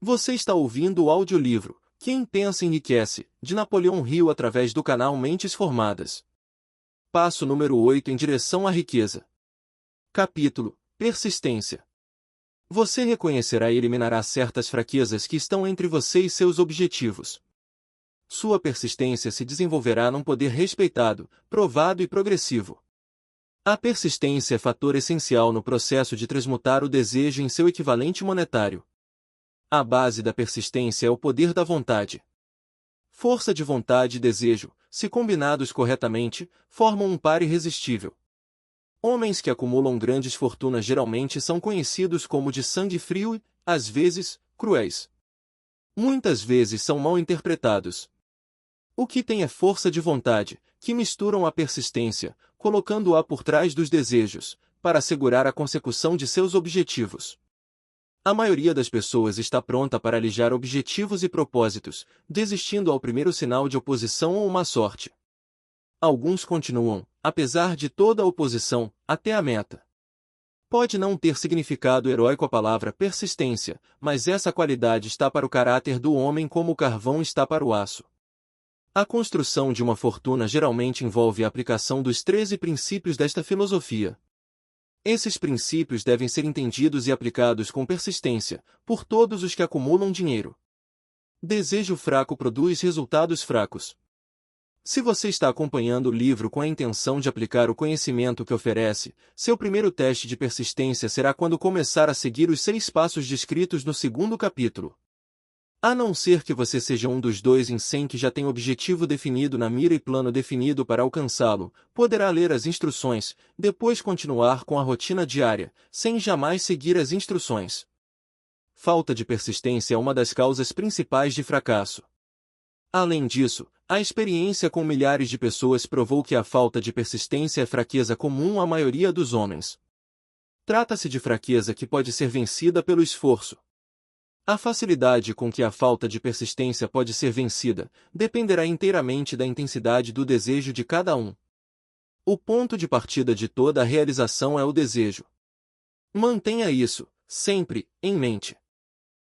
Você está ouvindo o audiolivro Quem Pensa Enriquece, de Napoleão Hill através do canal Mentes Formadas. Passo número 8 em direção à riqueza. Capítulo: Persistência. Você reconhecerá e eliminará certas fraquezas que estão entre você e seus objetivos. Sua persistência se desenvolverá num poder respeitado, provado e progressivo. A persistência é fator essencial no processo de transmutar o desejo em seu equivalente monetário. A base da persistência é o poder da vontade. Força de vontade e desejo, se combinados corretamente, formam um par irresistível. Homens que acumulam grandes fortunas geralmente são conhecidos como de sangue frio e, às vezes, cruéis. Muitas vezes são mal interpretados. O que tem é força de vontade, que misturam a persistência, colocando-a por trás dos desejos, para assegurar a consecução de seus objetivos. A maioria das pessoas está pronta para alijar objetivos e propósitos, desistindo ao primeiro sinal de oposição ou má sorte. Alguns continuam, apesar de toda a oposição, até a meta. Pode não ter significado heróico a palavra persistência, mas essa qualidade está para o caráter do homem como o carvão está para o aço. A construção de uma fortuna geralmente envolve a aplicação dos 13 princípios desta filosofia. Esses princípios devem ser entendidos e aplicados com persistência, por todos os que acumulam dinheiro. Desejo fraco produz resultados fracos. Se você está acompanhando o livro com a intenção de aplicar o conhecimento que oferece, seu primeiro teste de persistência será quando começar a seguir os 6 passos descritos no 2º capítulo. A não ser que você seja um dos 2 em 100 que já tem objetivo definido na mira e plano definido para alcançá-lo, poderá ler as instruções, depois continuar com a rotina diária, sem jamais seguir as instruções. Falta de persistência é uma das causas principais de fracasso. Além disso, a experiência com milhares de pessoas provou que a falta de persistência é fraqueza comum à maioria dos homens. Trata-se de fraqueza que pode ser vencida pelo esforço. A facilidade com que a falta de persistência pode ser vencida dependerá inteiramente da intensidade do desejo de cada um. O ponto de partida de toda a realização é o desejo. Mantenha isso, sempre, em mente.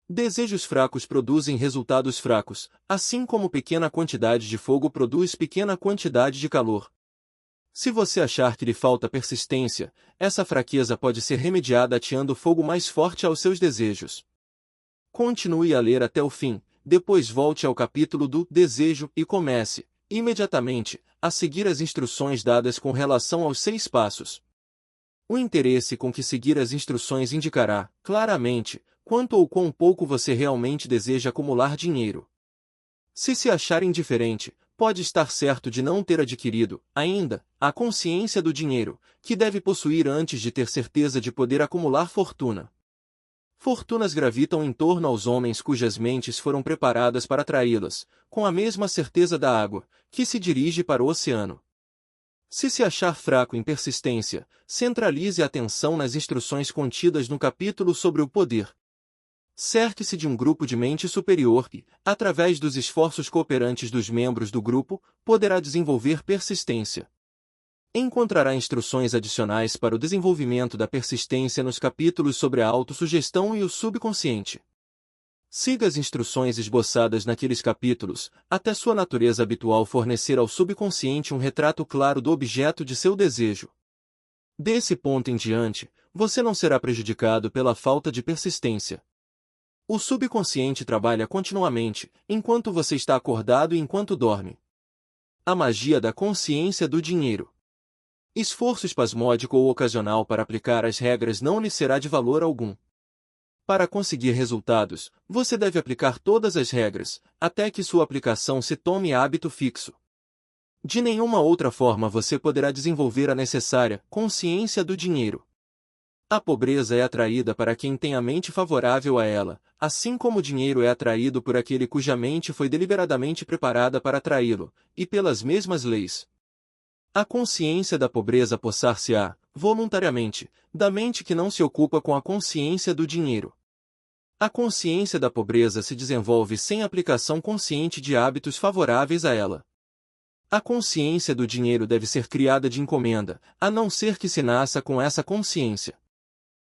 Desejos fracos produzem resultados fracos, assim como pequena quantidade de fogo produz pequena quantidade de calor. Se você achar que lhe falta persistência, essa fraqueza pode ser remediada ateando fogo mais forte aos seus desejos. Continue a ler até o fim, depois volte ao capítulo do desejo e comece, imediatamente, a seguir as instruções dadas com relação aos 6 passos. O interesse com que seguir as instruções indicará, claramente, quanto ou quão pouco você realmente deseja acumular dinheiro. Se achar indiferente, pode estar certo de não ter adquirido, ainda, a consciência do dinheiro, que deve possuir antes de ter certeza de poder acumular fortuna. Fortunas gravitam em torno aos homens cujas mentes foram preparadas para atraí-las, com a mesma certeza da água, que se dirige para o oceano. Se achar fraco em persistência, centralize a atenção nas instruções contidas no capítulo sobre o poder. Cerque-se de um grupo de mente superior que, através dos esforços cooperantes dos membros do grupo, poderá desenvolver persistência. Encontrará instruções adicionais para o desenvolvimento da persistência nos capítulos sobre a autossugestão e o subconsciente. Siga as instruções esboçadas naqueles capítulos, até sua natureza habitual fornecer ao subconsciente um retrato claro do objeto de seu desejo. Desse ponto em diante, você não será prejudicado pela falta de persistência. O subconsciente trabalha continuamente, enquanto você está acordado e enquanto dorme. A magia da consciência do dinheiro. Esforço espasmódico ou ocasional para aplicar as regras não lhe será de valor algum. Para conseguir resultados, você deve aplicar todas as regras, até que sua aplicação se tome hábito fixo. De nenhuma outra forma você poderá desenvolver a necessária consciência do dinheiro. A pobreza é atraída para quem tem a mente favorável a ela, assim como o dinheiro é atraído por aquele cuja mente foi deliberadamente preparada para atraí-lo, e pelas mesmas leis. A consciência da pobreza apossar-se-á, voluntariamente, da mente que não se ocupa com a consciência do dinheiro. A consciência da pobreza se desenvolve sem aplicação consciente de hábitos favoráveis a ela. A consciência do dinheiro deve ser criada de encomenda, a não ser que se nasça com essa consciência.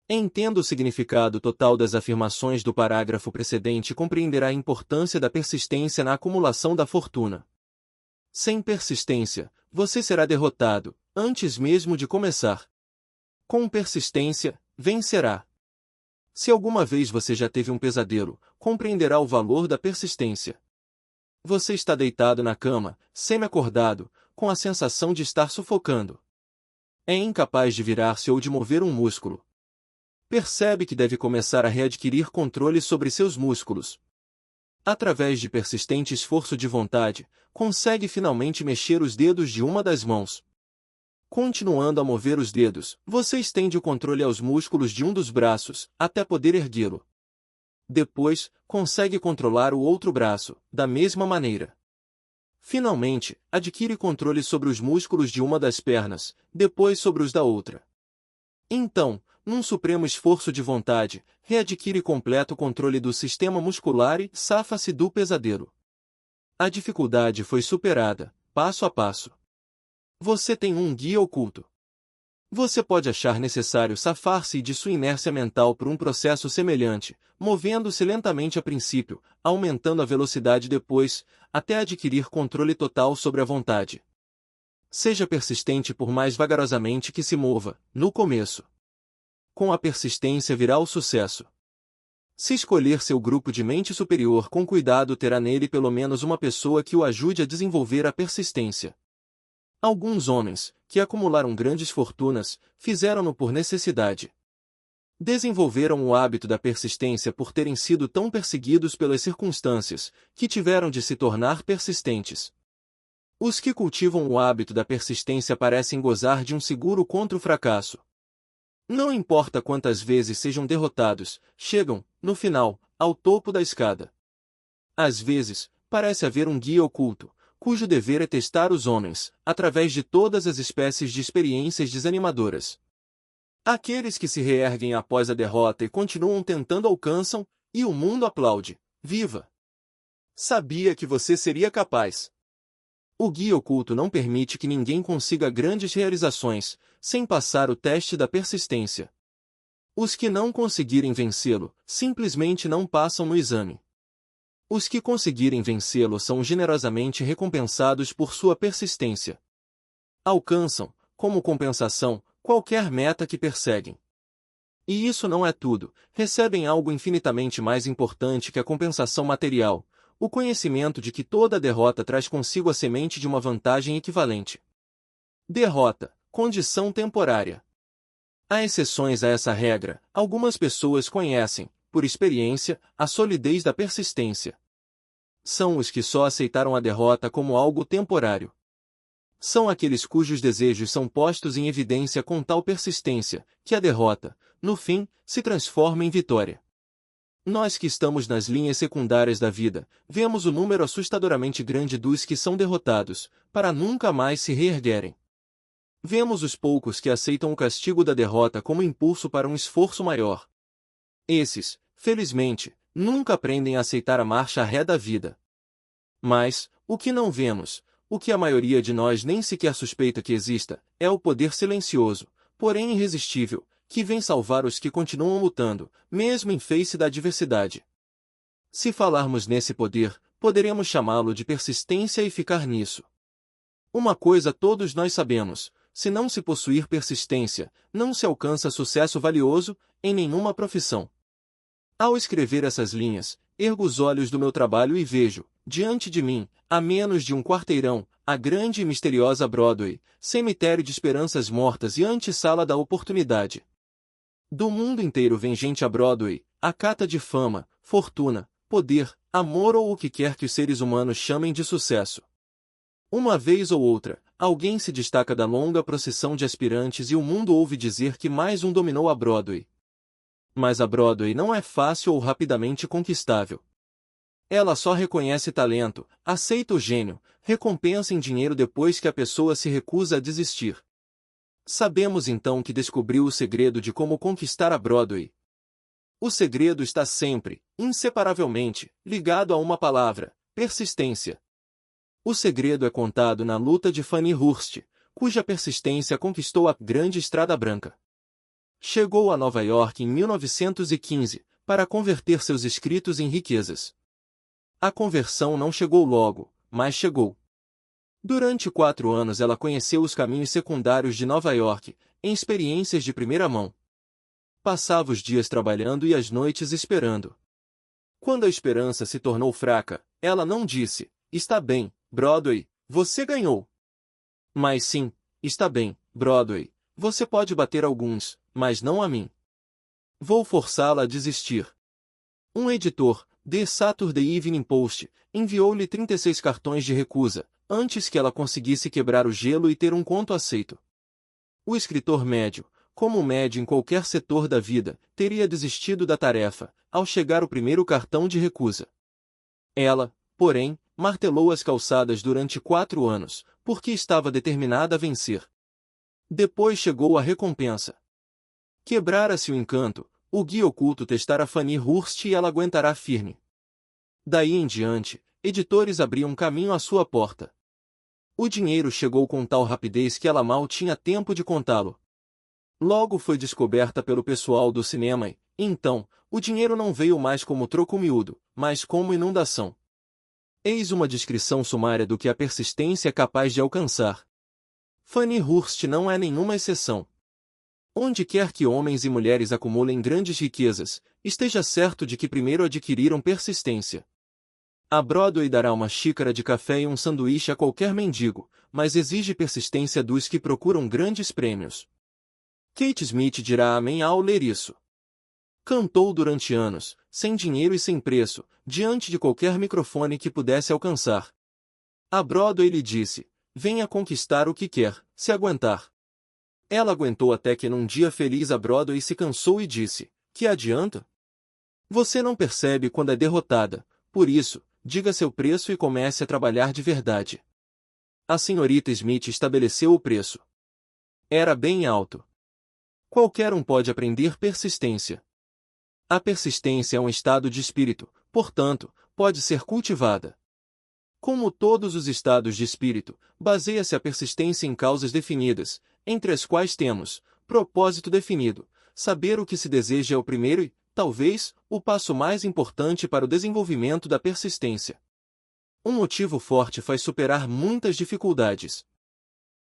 Entenda o significado total das afirmações do parágrafo precedente e compreenderá a importância da persistência na acumulação da fortuna. Sem persistência, você será derrotado, antes mesmo de começar. Com persistência, vencerá. Se alguma vez você já teve um pesadelo, compreenderá o valor da persistência. Você está deitado na cama, semi-acordado, com a sensação de estar sufocando. É incapaz de virar-se ou de mover um músculo. Percebe que deve começar a readquirir controle sobre seus músculos. Através de persistente esforço de vontade, consegue finalmente mexer os dedos de uma das mãos. Continuando a mover os dedos, você estende o controle aos músculos de um dos braços, até poder erguê-lo. Depois, consegue controlar o outro braço, da mesma maneira. Finalmente, adquire controle sobre os músculos de uma das pernas, depois sobre os da outra. Então, num supremo esforço de vontade, readquire completo controle do sistema muscular e safa-se do pesadelo. A dificuldade foi superada, passo a passo. Você tem um guia oculto. Você pode achar necessário safar-se de sua inércia mental por um processo semelhante, movendo-se lentamente a princípio, aumentando a velocidade depois, até adquirir controle total sobre a vontade. Seja persistente por mais vagarosamente que se mova, no começo. Com a persistência virá o sucesso. Se escolher seu grupo de mente superior com cuidado, terá nele pelo menos uma pessoa que o ajude a desenvolver a persistência. Alguns homens, que acumularam grandes fortunas, fizeram-no por necessidade. Desenvolveram o hábito da persistência por terem sido tão perseguidos pelas circunstâncias, que tiveram de se tornar persistentes. Os que cultivam o hábito da persistência parecem gozar de um seguro contra o fracasso. Não importa quantas vezes sejam derrotados, chegam, no final, ao topo da escada. Às vezes, parece haver um guia oculto, cujo dever é testar os homens, através de todas as espécies de experiências desanimadoras. Aqueles que se reerguem após a derrota e continuam tentando alcançam, e o mundo aplaude. Viva! Sabia que você seria capaz. O guia oculto não permite que ninguém consiga grandes realizações, sem passar o teste da persistência. Os que não conseguirem vencê-lo, simplesmente não passam no exame. Os que conseguirem vencê-lo são generosamente recompensados por sua persistência. Alcançam, como compensação, qualquer meta que perseguem. E isso não é tudo, recebem algo infinitamente mais importante que a compensação material, o conhecimento de que toda derrota traz consigo a semente de uma vantagem equivalente. Derrota, condição temporária. Há exceções a essa regra, algumas pessoas conhecem, por experiência, a solidez da persistência. São os que só aceitaram a derrota como algo temporário. São aqueles cujos desejos são postos em evidência com tal persistência, que a derrota, no fim, se transforma em vitória. Nós que estamos nas linhas secundárias da vida, vemos o número assustadoramente grande dos que são derrotados, para nunca mais se reerguerem. Vemos os poucos que aceitam o castigo da derrota como impulso para um esforço maior. Esses, felizmente, nunca aprendem a aceitar a marcha ré da vida. Mas, o que não vemos, o que a maioria de nós nem sequer suspeita que exista, é o poder silencioso, porém irresistível, que vem salvar os que continuam lutando, mesmo em face da adversidade. Se falarmos nesse poder, poderemos chamá-lo de persistência e ficar nisso. Uma coisa todos nós sabemos: se não se possuir persistência, não se alcança sucesso valioso, em nenhuma profissão. Ao escrever essas linhas, ergo os olhos do meu trabalho e vejo, diante de mim, a menos de um quarteirão, a grande e misteriosa Broadway, cemitério de esperanças mortas e antessala da oportunidade. Do mundo inteiro vem gente a Broadway, à cata de fama, fortuna, poder, amor ou o que quer que os seres humanos chamem de sucesso. Uma vez ou outra, alguém se destaca da longa procissão de aspirantes e o mundo ouve dizer que mais um dominou a Broadway. Mas a Broadway não é fácil ou rapidamente conquistável. Ela só reconhece talento, aceita o gênio, recompensa em dinheiro depois que a pessoa se recusa a desistir. Sabemos então que descobriu o segredo de como conquistar a Broadway. O segredo está sempre, inseparavelmente, ligado a uma palavra: persistência. O segredo é contado na luta de Fanny Hurst, cuja persistência conquistou a Grande Estrada Branca. chegou a Nova York em 1915, para converter seus escritos em riquezas. A conversão não chegou logo, mas chegou. Durante 4 anos ela conheceu os caminhos secundários de Nova York, em experiências de primeira mão. Passava os dias trabalhando e as noites esperando. Quando a esperança se tornou fraca, ela não disse, "Está bem, Broadway, você ganhou." Mas sim, "Está bem, Broadway, você pode bater alguns, mas não a mim. Vou forçá-la a desistir." Um editor, The Saturday Evening Post, enviou-lhe 36 cartões de recusa, antes que ela conseguisse quebrar o gelo e ter um conto aceito. O escritor médio, como médio em qualquer setor da vida, teria desistido da tarefa, ao chegar o primeiro cartão de recusa. Ela, porém, martelou as calçadas durante 4 anos, porque estava determinada a vencer. Depois chegou a recompensa. Quebrara-se o encanto, o guia oculto testara Fanny Hurst e ela aguentará firme. Daí em diante, editores abriam caminho à sua porta. O dinheiro chegou com tal rapidez que ela mal tinha tempo de contá-lo. Logo foi descoberta pelo pessoal do cinema e, então, o dinheiro não veio mais como troco miúdo, mas como inundação. Eis uma descrição sumária do que a persistência é capaz de alcançar. Fanny Hurst não é nenhuma exceção. Onde quer que homens e mulheres acumulem grandes riquezas, esteja certo de que primeiro adquiriram persistência. A Broadway dará uma xícara de café e um sanduíche a qualquer mendigo, mas exige persistência dos que procuram grandes prêmios. Kate Smith dirá amém ao ler isso. Cantou durante anos, sem dinheiro e sem preço, diante de qualquer microfone que pudesse alcançar. A Broadway lhe disse, venha conquistar o que quer, se aguentar. Ela aguentou até que num dia feliz a Broadway se cansou e disse, que adianta? Você não percebe quando é derrotada, por isso, diga seu preço e comece a trabalhar de verdade. A senhorita Smith estabeleceu o preço. Era bem alto. Qualquer um pode aprender persistência. A persistência é um estado de espírito, portanto, pode ser cultivada. Como todos os estados de espírito, baseia-se a persistência em causas definidas, entre as quais temos propósito definido. Saber o que se deseja é o primeiro e, talvez, o passo mais importante para o desenvolvimento da persistência. Um motivo forte faz superar muitas dificuldades.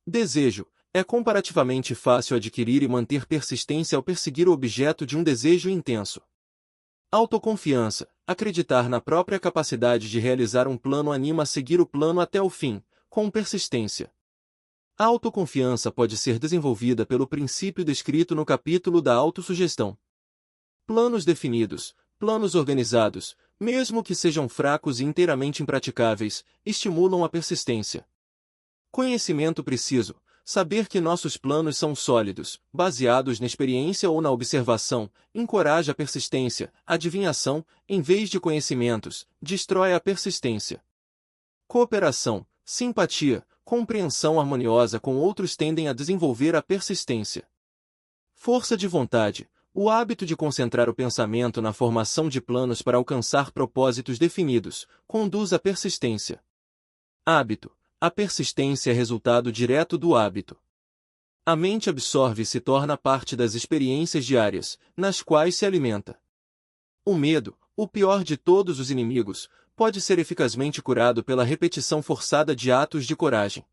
Desejo. É comparativamente fácil adquirir e manter persistência ao perseguir o objeto de um desejo intenso. Autoconfiança. Acreditar na própria capacidade de realizar um plano anima a seguir o plano até o fim, com persistência. A autoconfiança pode ser desenvolvida pelo princípio descrito no capítulo da autossugestão. Planos definidos, planos organizados, mesmo que sejam fracos e inteiramente impraticáveis, estimulam a persistência. Conhecimento preciso. Saber que nossos planos são sólidos, baseados na experiência ou na observação, encoraja a persistência. Adivinhação, em vez de conhecimentos, destrói a persistência. Cooperação, simpatia, compreensão harmoniosa com outros tendem a desenvolver a persistência. Força de vontade, o hábito de concentrar o pensamento na formação de planos para alcançar propósitos definidos, conduz à persistência. Hábito. A persistência é resultado direto do hábito. A mente absorve e se torna parte das experiências diárias, nas quais se alimenta. O medo, o pior de todos os inimigos, pode ser eficazmente curado pela repetição forçada de atos de coragem.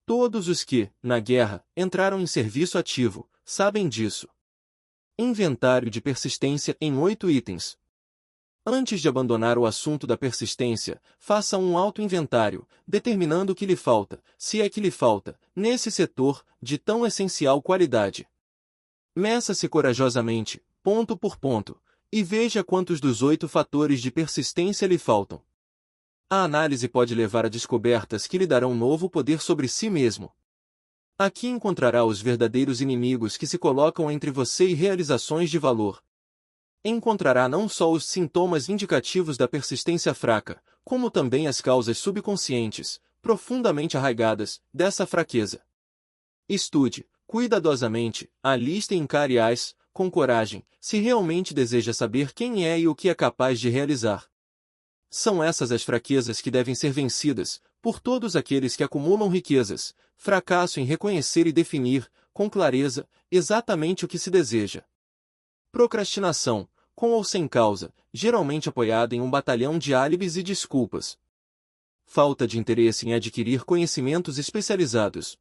Todos os que, na guerra, entraram em serviço ativo, sabem disso. Inventário de persistência em 8 itens. Antes de abandonar o assunto da persistência, faça um auto-inventário, determinando o que lhe falta, se é que lhe falta, nesse setor, de tão essencial qualidade. Meça-se corajosamente, ponto por ponto, e veja quantos dos 8 fatores de persistência lhe faltam. A análise pode levar a descobertas que lhe darão novo poder sobre si mesmo. Aqui encontrará os verdadeiros inimigos que se colocam entre você e realizações de valor. Encontrará não só os sintomas indicativos da persistência fraca, como também as causas subconscientes, profundamente arraigadas, dessa fraqueza. Estude, cuidadosamente, a lista e encare-as, com coragem, se realmente deseja saber quem é e o que é capaz de realizar. São essas as fraquezas que devem ser vencidas, por todos aqueles que acumulam riquezas, fracasso em reconhecer e definir, com clareza, exatamente o que se deseja. Procrastinação, com ou sem causa, geralmente apoiada em um batalhão de álibis e desculpas. Falta de interesse em adquirir conhecimentos especializados.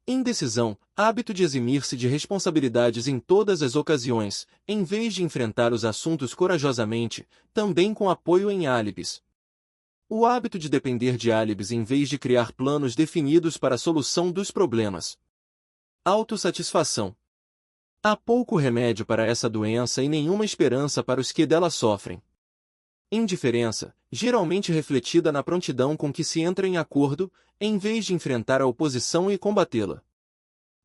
Indecisão, hábito de eximir-se de responsabilidades em todas as ocasiões, em vez de enfrentar os assuntos corajosamente, também com apoio em álibis. O hábito de depender de álibis em vez de criar planos definidos para a solução dos problemas. Autossatisfação. Há pouco remédio para essa doença e nenhuma esperança para os que dela sofrem. Indiferença, geralmente refletida na prontidão com que se entra em acordo, em vez de enfrentar a oposição e combatê-la.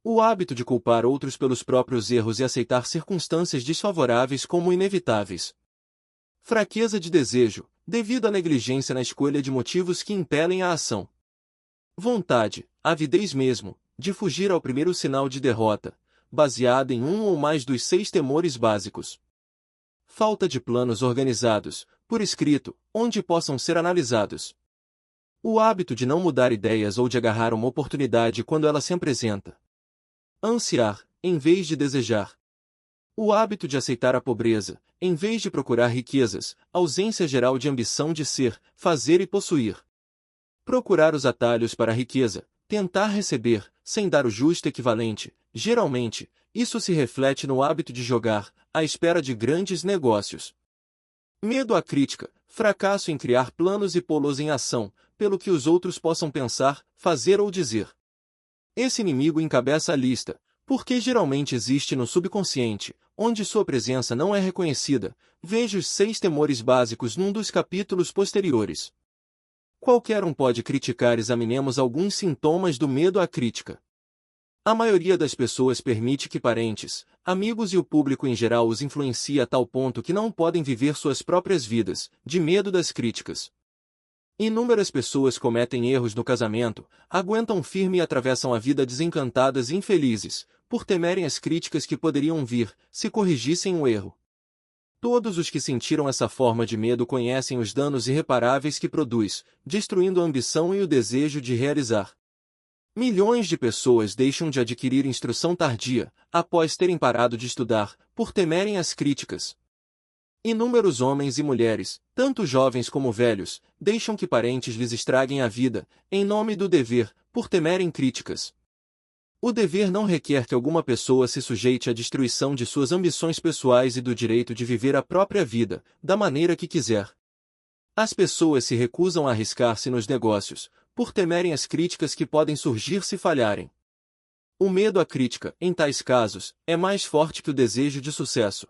O hábito de culpar outros pelos próprios erros e aceitar circunstâncias desfavoráveis como inevitáveis. Fraqueza de desejo, devido à negligência na escolha de motivos que impelem a ação. Vontade, avidez mesmo, de fugir ao primeiro sinal de derrota, baseada em um ou mais dos 6 temores básicos. Falta de planos organizados, por escrito, onde possam ser analisados. O hábito de não mudar ideias ou de agarrar uma oportunidade quando ela se apresenta. Ansiar, em vez de desejar. O hábito de aceitar a pobreza, em vez de procurar riquezas, ausência geral de ambição de ser, fazer e possuir. Procurar os atalhos para a riqueza, tentar receber, sem dar o justo equivalente, geralmente, isso se reflete no hábito de jogar, à espera de grandes negócios. Medo à crítica, fracasso em criar planos e pô-los em ação, pelo que os outros possam pensar, fazer ou dizer. Esse inimigo encabeça a lista, porque geralmente existe no subconsciente, onde sua presença não é reconhecida. Veja os 6 temores básicos num dos capítulos posteriores. Qualquer um pode criticar. Examinemos alguns sintomas do medo à crítica. A maioria das pessoas permite que parentes, amigos e o público em geral os influencie a tal ponto que não podem viver suas próprias vidas, de medo das críticas. Inúmeras pessoas cometem erros no casamento, aguentam firme e atravessam a vida desencantadas e infelizes, por temerem as críticas que poderiam vir, se corrigissem o erro. Todos os que sentiram essa forma de medo conhecem os danos irreparáveis que produz, destruindo a ambição e o desejo de realizar. Milhões de pessoas deixam de adquirir instrução tardia, após terem parado de estudar, por temerem as críticas. Inúmeros homens e mulheres, tanto jovens como velhos, deixam que parentes lhes estraguem a vida, em nome do dever, por temerem críticas. O dever não requer que alguma pessoa se sujeite à destruição de suas ambições pessoais e do direito de viver a própria vida, da maneira que quiser. As pessoas se recusam a arriscar-se nos negócios, por temerem as críticas que podem surgir se falharem. O medo à crítica, em tais casos, é mais forte que o desejo de sucesso.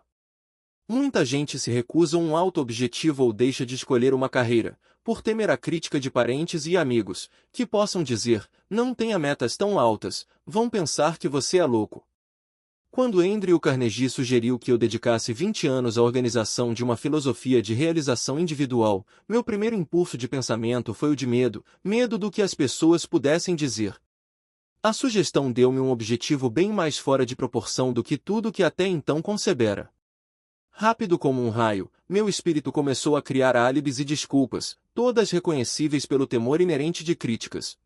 Muita gente se recusa a um alto objetivo ou deixa de escolher uma carreira, por temer a crítica de parentes e amigos, que possam dizer, não tenha metas tão altas, vão pensar que você é louco. Quando Andrew Carnegie sugeriu que eu dedicasse 20 anos à organização de uma filosofia de realização individual, meu primeiro impulso de pensamento foi o de medo, medo do que as pessoas pudessem dizer. A sugestão deu-me um objetivo bem mais fora de proporção do que tudo que até então concebera. Rápido como um raio, meu espírito começou a criar álibis e desculpas, todas reconhecíveis pelo temor inerente de críticas.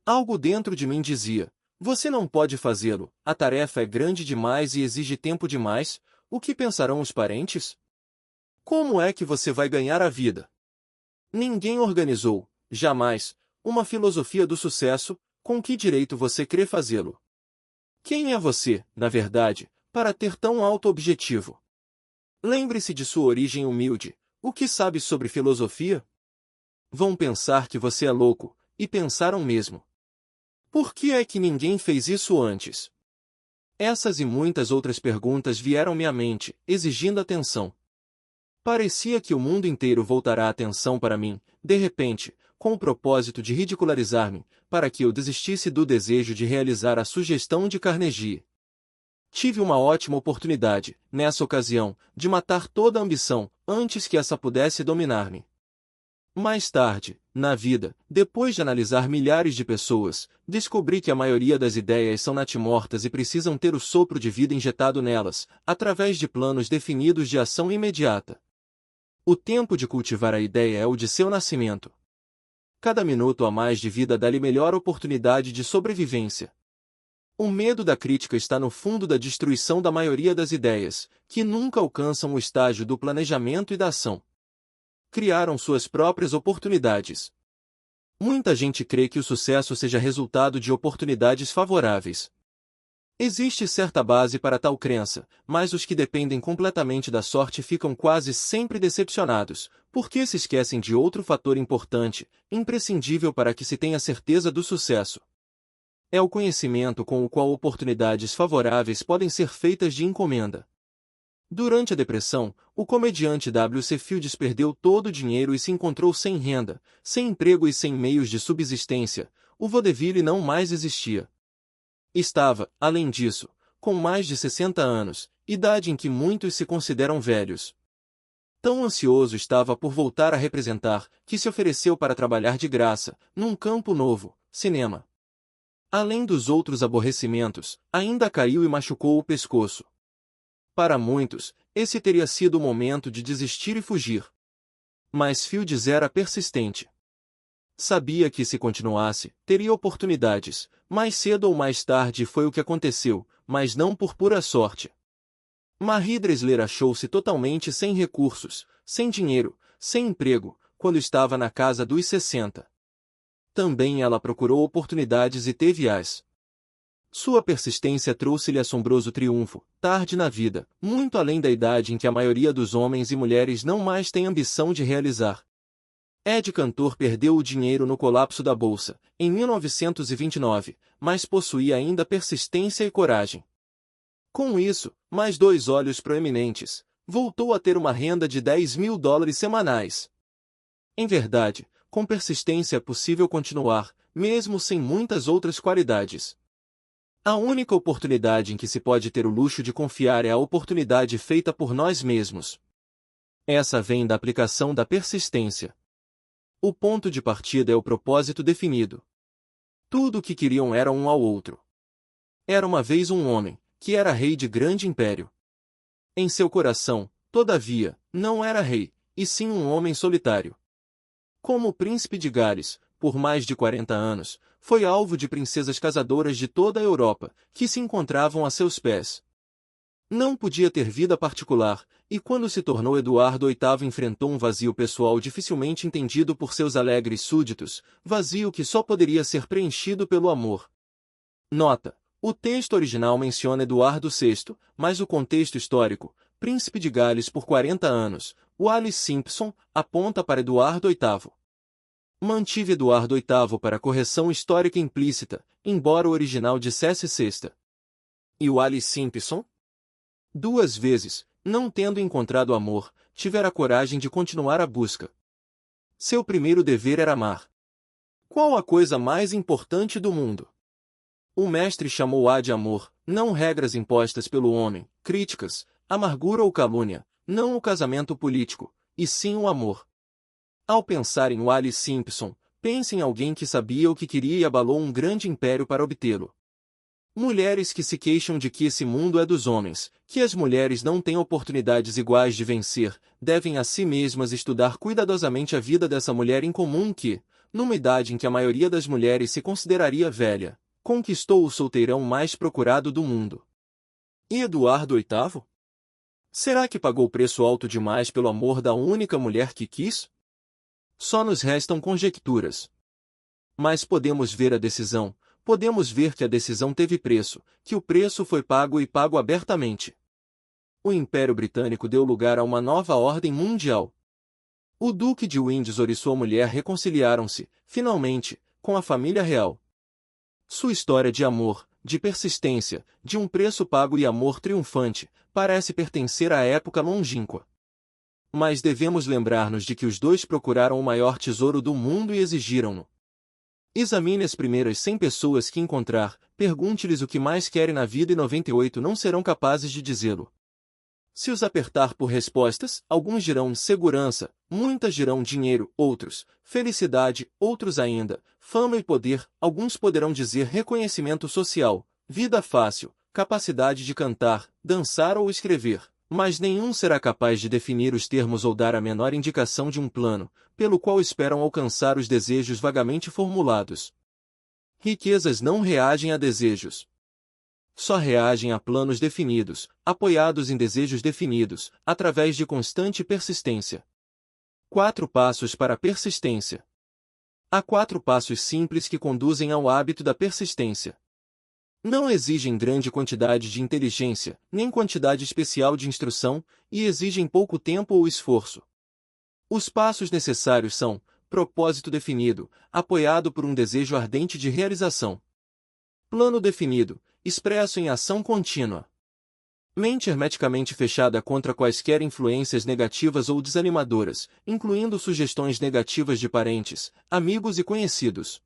Algo dentro de mim dizia, você não pode fazê-lo, a tarefa é grande demais e exige tempo demais, o que pensarão os parentes? Como é que você vai ganhar a vida? Ninguém organizou, jamais, uma filosofia do sucesso, com que direito você crê fazê-lo? Quem é você, na verdade, para ter tão alto objetivo? Lembre-se de sua origem humilde. O que sabe sobre filosofia? Vão pensar que você é louco, e pensaram mesmo. Por que é que ninguém fez isso antes? Essas e muitas outras perguntas vieram-me à mente, exigindo atenção. Parecia que o mundo inteiro voltará a atenção para mim, de repente, com o propósito de ridicularizar-me, para que eu desistisse do desejo de realizar a sugestão de Carnegie. Tive uma ótima oportunidade, nessa ocasião, de matar toda a ambição, antes que essa pudesse dominar-me. Mais tarde, na vida, depois de analisar milhares de pessoas, descobri que a maioria das ideias são natimortas e precisam ter o sopro de vida injetado nelas, através de planos definidos de ação imediata. O tempo de cultivar a ideia é o de seu nascimento. Cada minuto a mais de vida dá-lhe melhor oportunidade de sobrevivência. O medo da crítica está no fundo da destruição da maioria das ideias, que nunca alcançam o estágio do planejamento e da ação. Criaram suas próprias oportunidades. Muita gente crê que o sucesso seja resultado de oportunidades favoráveis. Existe certa base para tal crença, mas os que dependem completamente da sorte ficam quase sempre decepcionados, porque se esquecem de outro fator importante, imprescindível para que se tenha certeza do sucesso. É o conhecimento com o qual oportunidades favoráveis podem ser feitas de encomenda. Durante a depressão, o comediante W.C. Fields perdeu todo o dinheiro e se encontrou sem renda, sem emprego e sem meios de subsistência. O vaudeville não mais existia. Estava, além disso, com mais de 60 anos, idade em que muitos se consideram velhos. Tão ansioso estava por voltar a representar, que se ofereceu para trabalhar de graça, num campo novo, cinema. Além dos outros aborrecimentos, ainda caiu e machucou o pescoço. Para muitos, esse teria sido o momento de desistir e fugir. Mas Fields era persistente. Sabia que se continuasse, teria oportunidades, mais cedo ou mais tarde foi o que aconteceu, mas não por pura sorte. Marie Dressler achou-se totalmente sem recursos, sem dinheiro, sem emprego, quando estava na casa dos 60. Também ela procurou oportunidades e teve-as. Sua persistência trouxe-lhe assombroso triunfo, tarde na vida, muito além da idade em que a maioria dos homens e mulheres não mais tem ambição de realizar. Ed Cantor perdeu o dinheiro no colapso da bolsa, em 1929, mas possuía ainda persistência e coragem. Com isso, mais 2 olhos proeminentes, voltou a ter uma renda de $10.000 semanais. Em verdade, com persistência é possível continuar, mesmo sem muitas outras qualidades. A única oportunidade em que se pode ter o luxo de confiar é a oportunidade feita por nós mesmos. Essa vem da aplicação da persistência. O ponto de partida é o propósito definido. Tudo o que queriam era um ao outro. Era uma vez um homem, que era rei de grande império. Em seu coração, todavia, não era rei, e sim um homem solitário. Como o príncipe de Gales, por mais de 40 anos, foi alvo de princesas casadoras de toda a Europa, que se encontravam a seus pés. Não podia ter vida particular, e quando se tornou Eduardo VIII enfrentou um vazio pessoal dificilmente entendido por seus alegres súditos, vazio que só poderia ser preenchido pelo amor. Nota: o texto original menciona Eduardo VI, mas o contexto histórico, príncipe de Gales por 40 anos, Wallis Simpson, aponta para Eduardo VIII. Mantive Eduardo VIII para correção histórica implícita, embora o original dissesse sexta. E Wallis Simpson? 2 vezes, não tendo encontrado amor, tivera coragem de continuar a busca. Seu primeiro dever era amar. Qual a coisa mais importante do mundo? O mestre chamou-a de amor, não regras impostas pelo homem, críticas, amargura ou calúnia, não o casamento político, e sim o amor. Ao pensar em Wallis Simpson, pense em alguém que sabia o que queria e abalou um grande império para obtê-lo. Mulheres que se queixam de que esse mundo é dos homens, que as mulheres não têm oportunidades iguais de vencer, devem a si mesmas estudar cuidadosamente a vida dessa mulher incomum que, numa idade em que a maioria das mulheres se consideraria velha, conquistou o solteirão mais procurado do mundo. E Eduardo VIII? Será que pagou preço alto demais pelo amor da única mulher que quis? Só nos restam conjecturas. Mas podemos ver a decisão. Podemos ver que a decisão teve preço, que o preço foi pago e pago abertamente. O Império Britânico deu lugar a uma nova ordem mundial. O Duque de Windsor e sua mulher reconciliaram-se, finalmente, com a família real. Sua história de amor, de persistência, de um preço pago e amor triunfante, parece pertencer à época longínqua. Mas devemos lembrar-nos de que os dois procuraram o maior tesouro do mundo e exigiram-no. Examine as primeiras 100 pessoas que encontrar, pergunte-lhes o que mais querem na vida e 98 não serão capazes de dizê-lo. Se os apertar por respostas, alguns dirão segurança, muitas dirão dinheiro, outros, felicidade, outros ainda, fama e poder, alguns poderão dizer reconhecimento social, vida fácil, capacidade de cantar, dançar ou escrever, mas nenhum será capaz de definir os termos ou dar a menor indicação de um plano, pelo qual esperam alcançar os desejos vagamente formulados. Riquezas não reagem a desejos. só reagem a planos definidos, apoiados em desejos definidos, através de constante persistência. 4 passos para a persistência. Há 4 passos simples que conduzem ao hábito da persistência. Não exigem grande quantidade de inteligência, nem quantidade especial de instrução, e exigem pouco tempo ou esforço. Os passos necessários são: propósito definido, apoiado por um desejo ardente de realização. Plano definido, expresso em ação contínua. Mente hermeticamente fechada contra quaisquer influências negativas ou desanimadoras, incluindo sugestões negativas de parentes, amigos e conhecidos.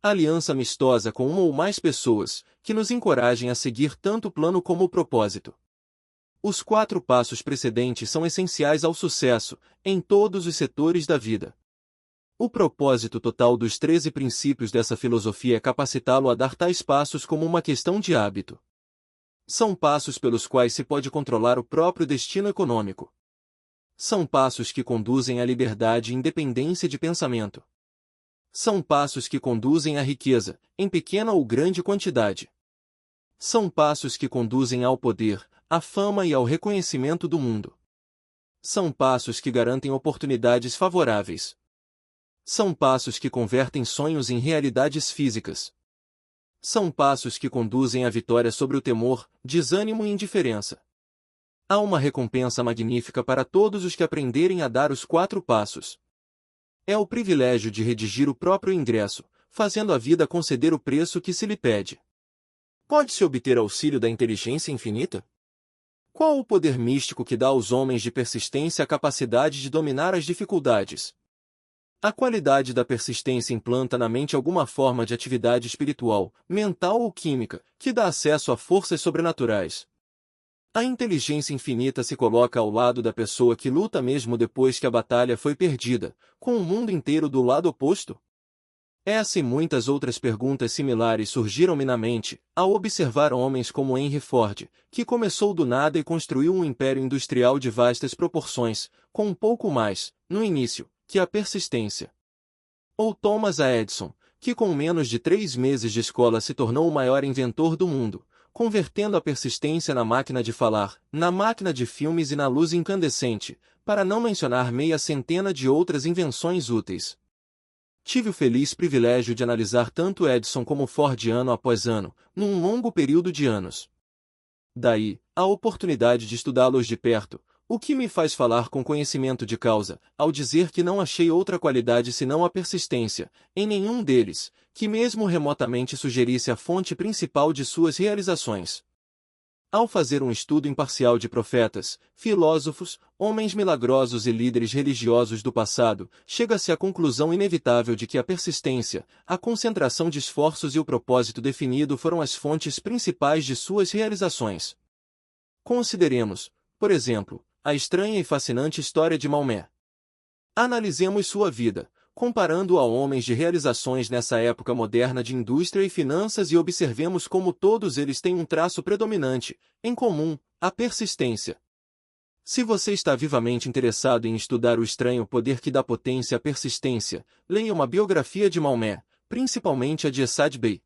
Aliança amistosa com uma ou mais pessoas, que nos encorajem a seguir tanto o plano como o propósito. Os 4 passos precedentes são essenciais ao sucesso, em todos os setores da vida. O propósito total dos 13 princípios dessa filosofia é capacitá-lo a dar tais passos como uma questão de hábito. São passos pelos quais se pode controlar o próprio destino econômico. São passos que conduzem à liberdade e independência de pensamento. São passos que conduzem à riqueza, em pequena ou grande quantidade. São passos que conduzem ao poder, à fama e ao reconhecimento do mundo. São passos que garantem oportunidades favoráveis. São passos que convertem sonhos em realidades físicas. São passos que conduzem à vitória sobre o temor, desânimo e indiferença. Há uma recompensa magnífica para todos os que aprenderem a dar os 4 passos. É o privilégio de redigir o próprio ingresso, fazendo a vida conceder o preço que se lhe pede. Pode-se obter auxílio da inteligência infinita? Qual o poder místico que dá aos homens de persistência a capacidade de dominar as dificuldades? A qualidade da persistência implanta na mente alguma forma de atividade espiritual, mental ou química, que dá acesso a forças sobrenaturais. A inteligência infinita se coloca ao lado da pessoa que luta mesmo depois que a batalha foi perdida, com o mundo inteiro do lado oposto? Essa e muitas outras perguntas similares surgiram-me na mente, ao observar homens como Henry Ford, que começou do nada e construiu um império industrial de vastas proporções, com um pouco mais, no início, que a persistência. Ou Thomas A. Edison, que com menos de 3 meses de escola se tornou o maior inventor do mundo, convertendo a persistência na máquina de falar, na máquina de filmes e na luz incandescente, para não mencionar meia centena de outras invenções úteis. Tive o feliz privilégio de analisar tanto Edison como Ford ano após ano, num longo período de anos. Daí, a oportunidade de estudá-los de perto, o que me faz falar com conhecimento de causa, ao dizer que não achei outra qualidade senão a persistência, em nenhum deles, que mesmo remotamente sugerisse a fonte principal de suas realizações. Ao fazer um estudo imparcial de profetas, filósofos, homens milagrosos e líderes religiosos do passado, chega-se à conclusão inevitável de que a persistência, a concentração de esforços e o propósito definido foram as fontes principais de suas realizações. Consideremos, por exemplo, a estranha e fascinante história de Maomé. Analisemos sua vida, comparando-o a homens de realizações nessa época moderna de indústria e finanças e observemos como todos eles têm um traço predominante, em comum, a persistência. Se você está vivamente interessado em estudar o estranho poder que dá potência à persistência, leia uma biografia de Maomé, principalmente a de Essad Bey.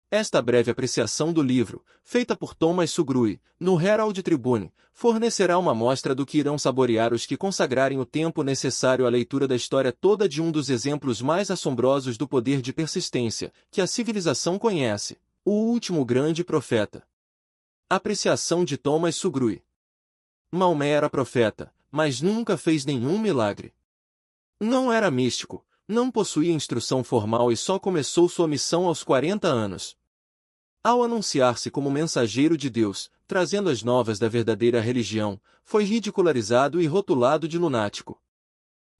Esta breve apreciação do livro, feita por Thomas Sugrue, no Herald Tribune, fornecerá uma mostra do que irão saborear os que consagrarem o tempo necessário à leitura da história toda de um dos exemplos mais assombrosos do poder de persistência que a civilização conhece, o último grande profeta. Apreciação de Thomas Sugrue. Maomé era profeta, mas nunca fez nenhum milagre. Não era místico, não possuía instrução formal e só começou sua missão aos 40 anos. Ao anunciar-se como mensageiro de Deus, trazendo as novas da verdadeira religião, foi ridicularizado e rotulado de lunático.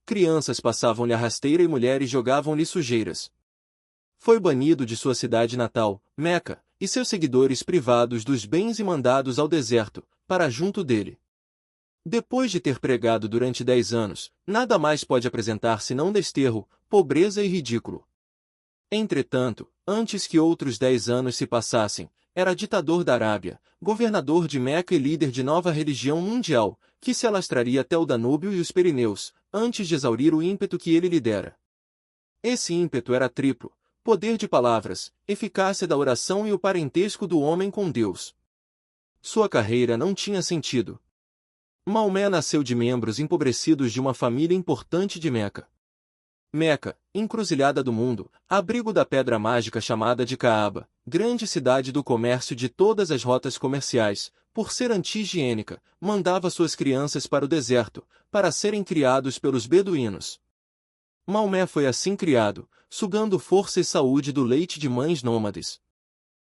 Crianças passavam-lhe a rasteira e mulheres jogavam-lhe sujeiras. Foi banido de sua cidade natal, Meca, e seus seguidores privados dos bens e mandados ao deserto, para junto dele. Depois de ter pregado durante 10 anos, nada mais pode apresentar senão desterro, pobreza e ridículo. Entretanto, antes que outros 10 anos se passassem, era ditador da Arábia, governador de Meca e líder de nova religião mundial, que se alastraria até o Danúbio e os Pirineus, antes de exaurir o ímpeto que ele lhe dera. Esse ímpeto era triplo, poder de palavras, eficácia da oração e o parentesco do homem com Deus. Sua carreira não tinha sentido. Maomé nasceu de membros empobrecidos de uma família importante de Meca. Meca, encruzilhada do mundo, abrigo da pedra mágica chamada de Caaba, grande cidade do comércio de todas as rotas comerciais, por ser anti-higiênica, mandava suas crianças para o deserto, para serem criados pelos beduínos. Maomé foi assim criado, sugando força e saúde do leite de mães nômades.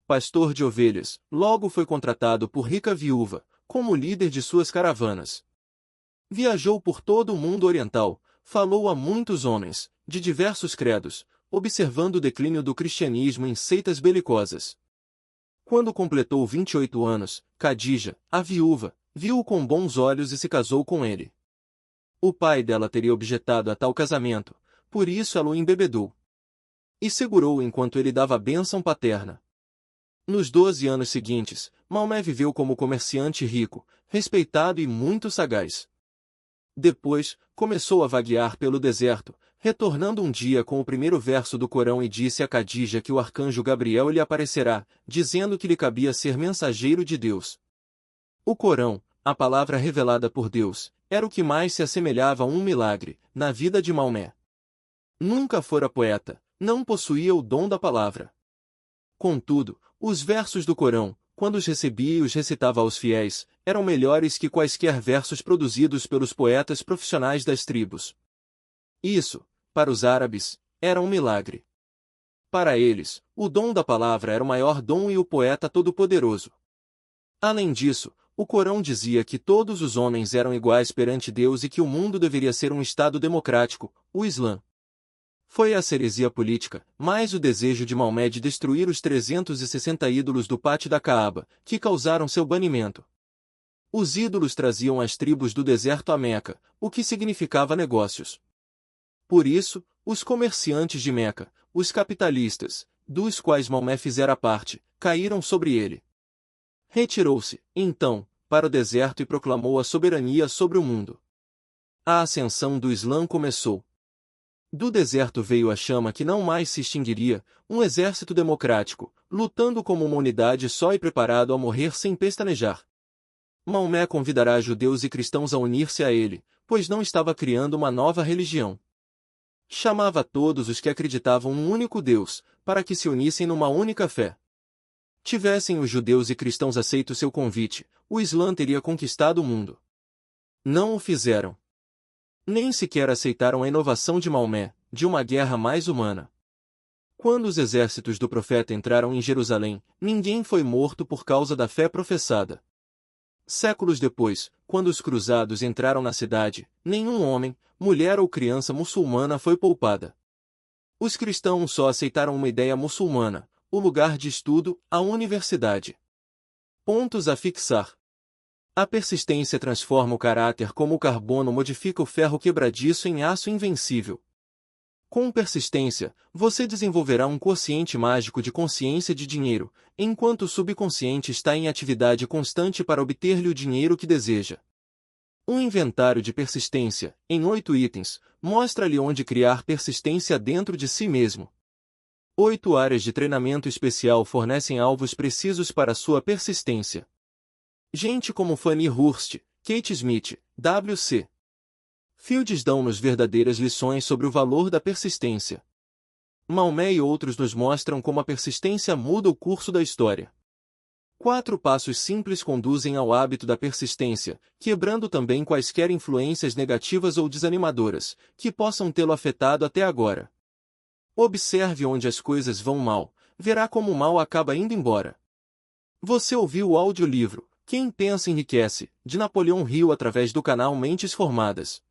Pastor de ovelhas, logo foi contratado por rica viúva, como líder de suas caravanas. Viajou por todo o mundo oriental, falou a muitos homens, de diversos credos, observando o declínio do cristianismo em seitas belicosas. Quando completou 28 anos, Khadija, a viúva, viu-o com bons olhos e se casou com ele. O pai dela teria objetado a tal casamento, por isso ela o embebedou. E segurou enquanto ele dava a bênção paterna. Nos 12 anos seguintes, Maomé viveu como comerciante rico, respeitado e muito sagaz. Depois, começou a vaguear pelo deserto, retornando um dia com o primeiro verso do Corão e disse a Khadija que o arcanjo Gabriel lhe aparecerá, dizendo que lhe cabia ser mensageiro de Deus. O Corão, a palavra revelada por Deus, era o que mais se assemelhava a um milagre, na vida de Maomé. Nunca fora poeta, não possuía o dom da palavra. Contudo, os versos do Corão, quando os recebia e os recitava aos fiéis, eram melhores que quaisquer versos produzidos pelos poetas profissionais das tribos. Isso, para os árabes, era um milagre. Para eles, o dom da palavra era o maior dom e o poeta todo-poderoso. Além disso, o Corão dizia que todos os homens eram iguais perante Deus e que o mundo deveria ser um estado democrático, o Islã. Foi essa heresia política, mais o desejo de Maomé de destruir os 360 ídolos do pátio da Caaba, que causaram seu banimento. Os ídolos traziam as tribos do deserto a Meca, o que significava negócios. Por isso, os comerciantes de Meca, os capitalistas, dos quais Maomé fizera parte, caíram sobre ele. Retirou-se, então, para o deserto e proclamou a soberania sobre o mundo. A ascensão do Islã começou. Do deserto veio a chama que não mais se extinguiria, um exército democrático, lutando como uma unidade só e preparado a morrer sem pestanejar. Maomé convidará judeus e cristãos a unir-se a ele, pois não estava criando uma nova religião. Chamava todos os que acreditavam num único Deus, para que se unissem numa única fé. Tivessem os judeus e cristãos aceito seu convite, o Islã teria conquistado o mundo. Não o fizeram. Nem sequer aceitaram a inovação de Maomé, de uma guerra mais humana. Quando os exércitos do profeta entraram em Jerusalém, ninguém foi morto por causa da fé professada. Séculos depois, quando os cruzados entraram na cidade, nenhum homem, mulher ou criança muçulmana foi poupada. Os cristãos só aceitaram uma ideia muçulmana, o lugar de estudo, a universidade. Pontos a fixar. A persistência transforma o caráter como o carbono modifica o ferro quebradiço em aço invencível. Com persistência, você desenvolverá um quociente mágico de consciência de dinheiro, enquanto o subconsciente está em atividade constante para obter-lhe o dinheiro que deseja. Um inventário de persistência, em 8 itens, mostra-lhe onde criar persistência dentro de si mesmo. 8 áreas de treinamento especial fornecem alvos precisos para sua persistência. Gente como Fannie Hurst, Kate Smith, W.C. Fields dão-nos verdadeiras lições sobre o valor da persistência. Maomé e outros nos mostram como a persistência muda o curso da história. 4 passos simples conduzem ao hábito da persistência, quebrando também quaisquer influências negativas ou desanimadoras, que possam tê-lo afetado até agora. Observe onde as coisas vão mal, verá como o mal acaba indo embora. Você ouviu o audiolivro Quem Pensa Enriquece, de Napoleão Hill através do canal Mentes Formadas.